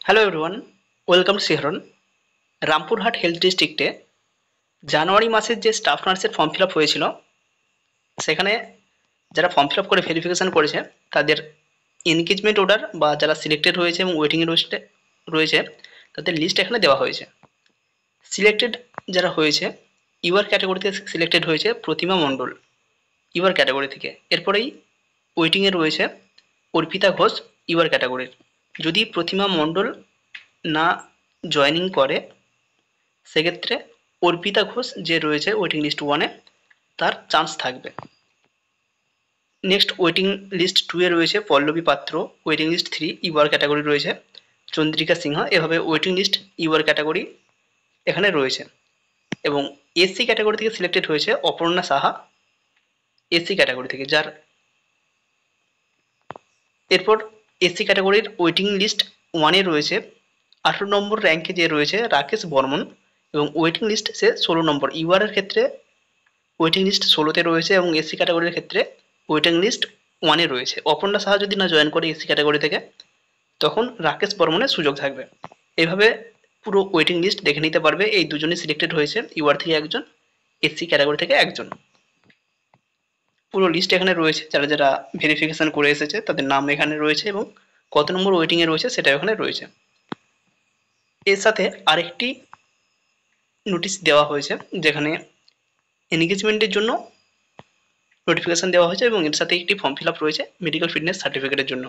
Hello everyone, welcome to শিহরণ। Rampurhat health ডিস্ট্রিক্টে জানুয়ারি মাসের যে স্টাফ নার্সের ফর্ম ফিল আপ হয়েছিল, সেখানে যারা ফর্ম ফিল আপ করে ভেরিফিকেশান করেছে তাদের এনগেজমেন্ট অর্ডার বা যারা সিলেক্টেড হয়েছে এবং ওয়েটিং লিস্টে রয়েছে তাদের লিস্ট এখানে দেওয়া হয়েছে। সিলেক্টেড যারা হয়েছে ইউআর ক্যাটাগরিতে সিলেক্টেড হয়েছে প্রতিমা মণ্ডল ইউআর ক্যাটাগরি থেকে। এরপরেই ওয়েটিংয়ে রয়েছে অর্পিতা ঘোষ ইউআর ক্যাটাগরির। যদি প্রতিমা মণ্ডল না জয়েনিং করে সেক্ষেত্রে অর্পিতা ঘোষ যে রয়েছে ওয়েটিং লিস্ট 1-এ তার চান্স থাকবে। নেক্সট ওয়েটিং লিস্ট 2-এ রয়েছে পল্লবী পাত্র, ওয়েটিং লিস্ট 3 ইউআর ক্যাটাগরি রয়েছে চন্দ্রিকা সিনহা। এভাবে ওয়েটিং লিস্ট ইউআর ক্যাটাগরি এখানে রয়েছে। এবং এসসি ক্যাটাগরি থেকে সিলেক্টেড হয়েছে অপর্ণা সাহা এসসি ক্যাটাগরি থেকে, যার এরপর এসসি ক্যাটাগরির ওয়েটিং লিস্ট 1-এ রয়েছে 18 নম্বর র্যাঙ্কে যে রয়েছে রাকেশ বর্মন, এবং ওয়েটিং লিস্ট সে 16 নম্বর। ইউআর এর ক্ষেত্রে ওয়েটিং লিস্ট 16-তে রয়েছে এবং এসসি ক্যাটাগরির ক্ষেত্রে ওয়েটিং লিস্ট 1-এ রয়েছে। অপর্ণা সাহা যদি না জয়েন করে এসসি ক্যাটাগরি থেকে তখন রাকেশ বর্মনের সুযোগ থাকবে। এইভাবে পুরো ওয়েটিং লিস্ট দেখে নিতে পারবে। এই দুজনই সিলেক্টেড হয়েছে, ইউআর থেকে একজন, এসসি ক্যাটাগরি থেকে একজন। পুরো লিস্ট এখানে রয়েছে, যারা যারা ভেরিফিকেশন করে এসেছে তাদের নাম এখানে রয়েছে এবং কত নম্বর ওয়েটিংয়ে রয়েছে সেটা এখানে রয়েছে। এর সাথে আরেকটি নোটিশ দেওয়া হয়েছে যেখানে এনগেজমেন্টের জন্য নোটিফিকেশন দেওয়া হয়েছে এবং এর সাথে একটি ফর্ম ফিল আপ রয়েছে মেডিকেল ফিটনেস সার্টিফিকেটের জন্য।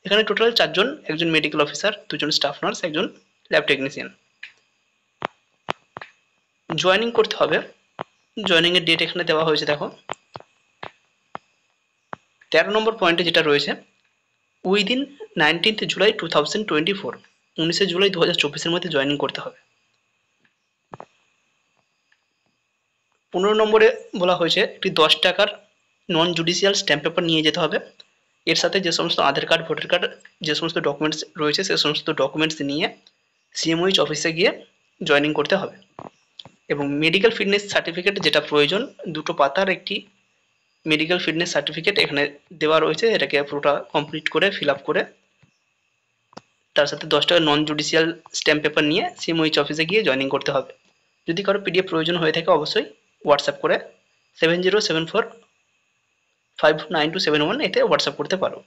এখানে টোটাল 4 জন, একজন মেডিকেল অফিসার, 2 জন স্টাফ নার্স, একজন ল্যাব টেকনিশিয়ান। জয়েনিং করতে হবে, জয়েনিংয়ের ডেট এখানে দেওয়া হয়েছে। দেখো 13 নম্বর পয়েন্টে যেটা রয়েছে, উইদিন 19th জুলাই 2024, 19শে জুলাই 2024-এর মধ্যে জয়েনিং করতে হবে। 15 নম্বরে বলা হয়েছে একটি 10 টাকার নন জুডিশিয়াল স্ট্যাম্প পেপার নিয়ে যেতে হবে। এর সাথে যে সমস্ত আধার কার্ড, ভোটার কার্ড, যে সমস্ত ডকুমেন্টস রয়েছে সে সমস্ত ডকুমেন্টস নিয়ে সিএমওইচ অফিসে গিয়ে জয়েনিং করতে হবে। এবং মেডিকেল ফিটনেস সার্টিফিকেট যেটা প্রয়োজন, 2টো পাতার একটি মেডিকেল ফিটনেস সার্টিফিকেট এখানে দেওয়া রয়েছে। এটাকে পুরোটা কমপ্লিট করে ফিল আপ করে তার সাথে 10 টাকার নন জুডিশিয়াল স্ট্যাম্প পেপার নিয়ে সিএমওইচ অফিসে গিয়ে জয়েনিং করতে হবে। যদি কারো পিডিএফ প্রয়োজন হয়ে থাকে অবশ্যই হোয়াটসঅ্যাপ করে 70745927 এতে হোয়াটসঅ্যাপ করতে পারো।